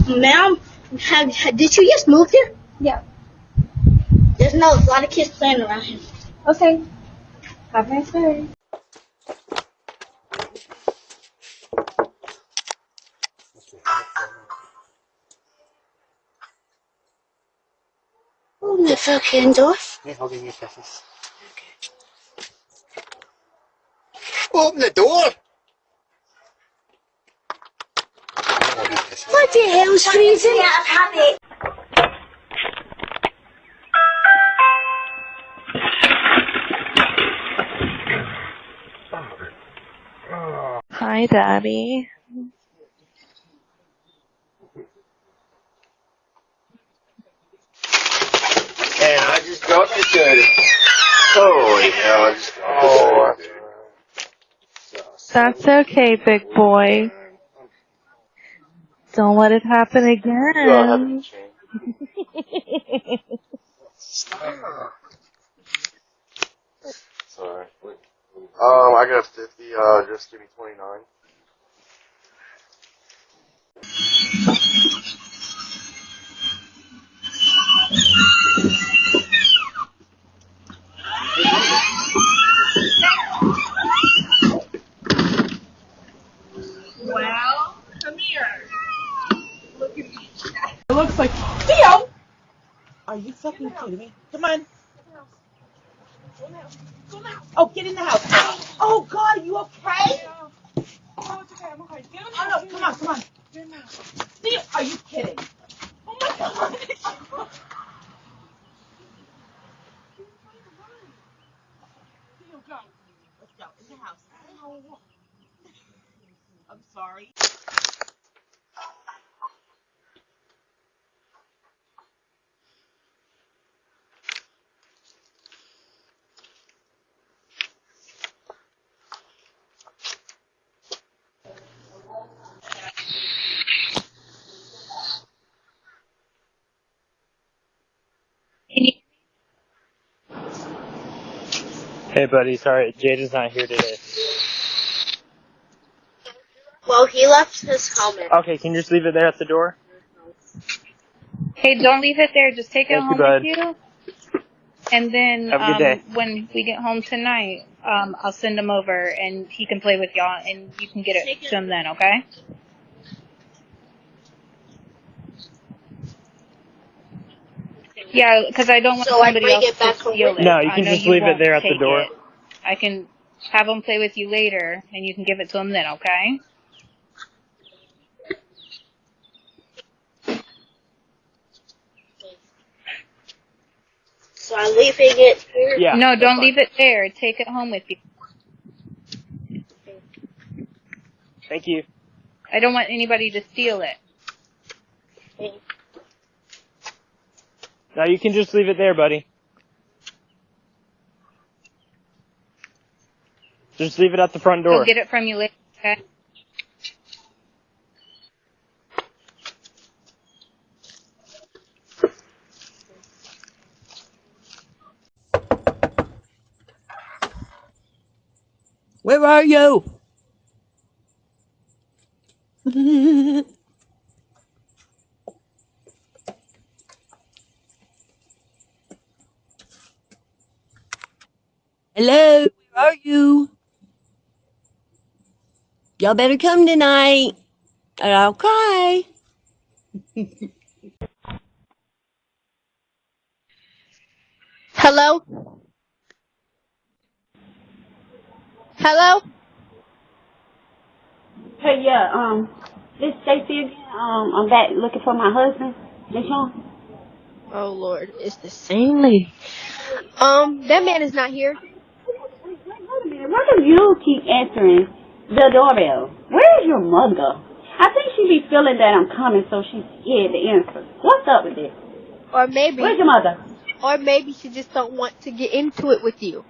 Ma'am, did you just move here? Yeah. There's a lot of kids playing around here. Okay. Have a nice day. Open the fucking door. Yeah, I'll give you kisses. Open the door! What the hell, Squeezy? Yeah, I'm happy. Hi, Daddy. And I just got the dirty. Holy hell, I just got the dirty. That's okay, big boy. Don't let it happen again. Sorry. I got 50, just give me 29. Well, come here. Look at me. It looks like Theo. Are you fucking kidding me? Come on. Oh, get in the house. Oh God, are you okay? Oh, it's okay. I'm okay. Oh no, come on. Theo, are you kidding? Oh my God. Theo, go. Let's go in the house. I'm sorry. Hey, buddy. Sorry, Jaden's not here today. Well, he left his helmet. Okay, can you just leave it there at the door? Hey, don't leave it there. Just take it Thank you, home bud. with you. And then Have a good day. when we get home tonight, I'll send him over and he can play with y'all and you can get it to him then, okay? Yeah, because I don't want somebody else to steal it. No, you can just leave it there at the door. It. I can have him play with you later and you can give it to him then, okay? So I'm leaving it here? Yeah. No, don't leave it there. Take it home with you. Thank you. I don't want anybody to steal it. Okay. No, you can just leave it there, buddy. Just leave it at the front door. I'll get it from you later, okay? Where are you? Hello, where are you? Y'all better come tonight, or I'll cry. Hello? Hello? Hey, yeah, this Stacy again. I'm back looking for my husband, Deshaun. Oh, Lord. It's the same lady. That man is not here. Wait a minute. Why do you keep answering the doorbell? Where's your mother? I think she be feeling that I'm coming, so she's scared to answer. What's up with this? Or maybe... Where's your mother? Or maybe she just don't want to get into it with you.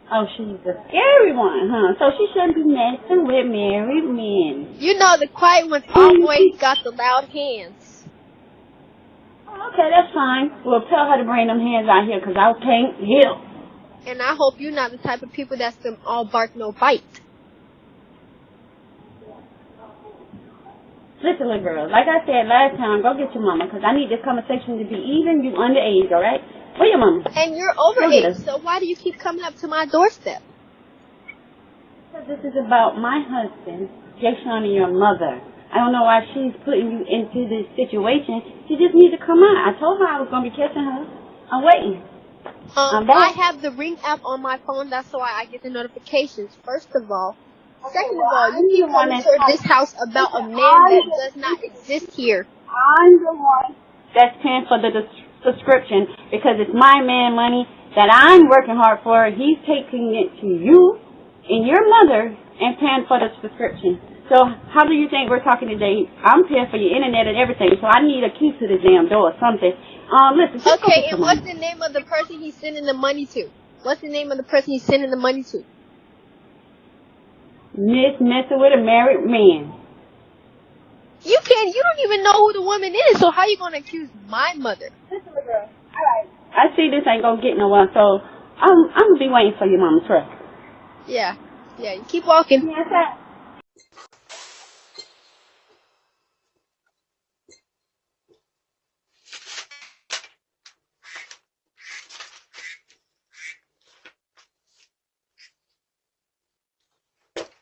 Oh, she's a scary one, huh? So she shouldn't be messing with married men. You know the quiet ones always got the loud hands. Oh, okay, that's fine. Well, tell her to bring them hands out here, because I can't help. And I hope you're not the type of people that's them all bark no bite. Listen, little girl, like I said last time, go get your mama, because I need this conversation to be even. You underage, all right? Where your mama? And you're overage, so why do you keep coming up to my doorstep? Because this is about my husband, Jason, and your mother. I don't know why she's putting you into this situation. She just needs to come out. I told her I was going to be catching her. I'm waiting. I have the Ring app on my phone. That's why I get the notifications, first of all. Second of all, you keep coming to this house about a man that does not exist here. I'm the one that's paying for the subscription because it's my man money that I'm working hard for. He's taking it to you and your mother and paying for the subscription. So how do you think we're talking today? I'm paying for your internet and everything, so I need a key to the damn door or something. Listen. Okay, and what's the name of the person he's sending the money to? What's the name of the person he's sending the money to? Miss messing with a married man. You don't even know who the woman is, so how you gonna accuse my mother? Listen, girl. Alright. I see this ain't gonna get nowhere, so I'm gonna be waiting for your mama, trust. Yeah, you keep walking. Yes, sir.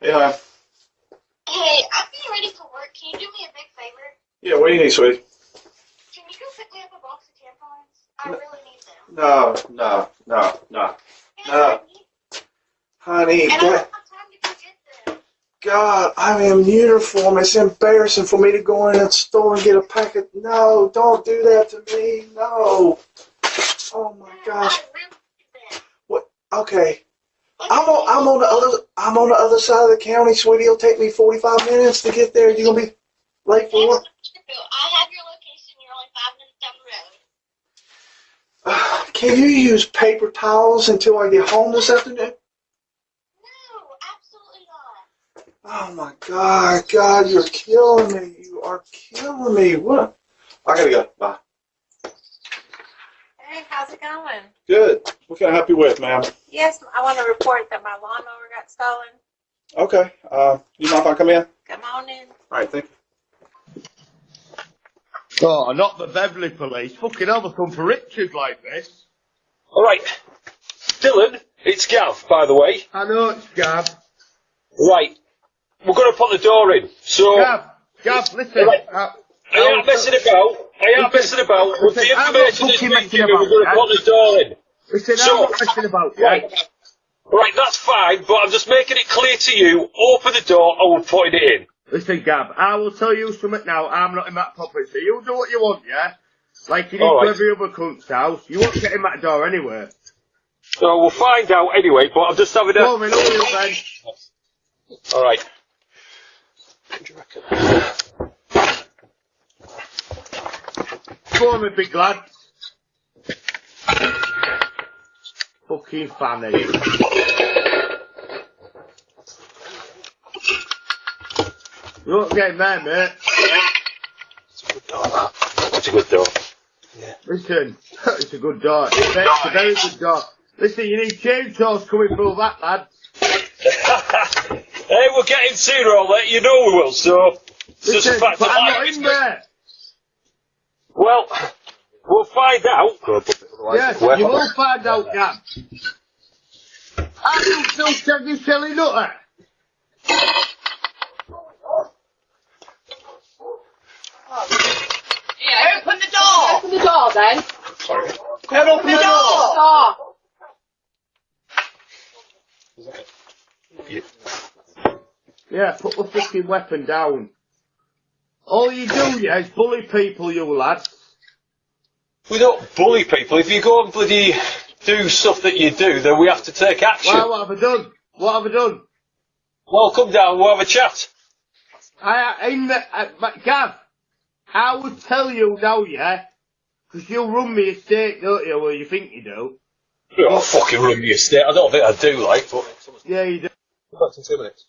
Hey, hon. Hey, I'm getting ready for work. Can you do me a big favor? Yeah, what do you need, sweetie? Can you go pick me up a box of tampons? I really need them. No. Yes, Honey, and I don't have time to go get them. God, I'm in uniform. It's embarrassing for me to go in that store and get a packet. No, don't do that to me. No. Oh my gosh. I really need them. What? Okay. I'm on the other side of the county, sweetie. It'll take me 45 minutes to get there. You're gonna be late for work. I have your location. You're only 5 minutes down the road. Can you use paper towels until I get home this afternoon? No, absolutely not. Oh my God, you're killing me. You are killing me. What? I gotta go. Bye. Hey, how's it going? Good. What can I help you with, ma'am? Yes, I want to report that my lawnmower got stolen. Okay. You mind if I come in? Come on in. All right, thank you. Oh, not the Beverly police. Fucking hell, they come for Richard like this. All right. Dylan, it's Gav, by the way. I know it's Gav. Right. We're going to put the door in, so... Gav, listen. Right. I ain't messing about. With the information that's been given, we're going to put the door in. Listen, I'm not messing about, yeah? Right, that's fine, but I'm just making it clear to you, open the door and we're putting it in. Listen, Gav, I will tell you something now. I'm not in that property, so you do what you want, yeah? Like you did to every other cunt's house. You won't get in that door anyway. So we'll find out anyway, but I'm just having a... Go on, then. All right. What do you reckon? Go on, my big lad. Fucking fanny. You won't get in there, mate. It's a good door, that. It's a good door. Yeah. Listen, it's a good door. It's a very good door. Listen, you need chainsaws coming through that, lad. Hey, we're getting sooner or later, you know we will, so... It's Listen, just a fact but of I'm life, not in isn't it? there. Well, we'll find out. Yes, you will find out, Gav. Are you still shaggy silly nutter? Yeah, open the door. Open the door, then. Sorry. Open the door. Yeah, put the fucking weapon down. All you do, yeah, is bully people, you lads. We don't bully people. If you go and bloody do stuff that you do, then we have to take action. Well, what have I done? What have I done? Well, come down, we'll have a chat. Gav, I would tell you now, yeah? Because you run me estate, don't you? Well, you think you do. You don't fucking run me estate. I don't think I do, like, but... Yeah, you do. Back in 2 minutes.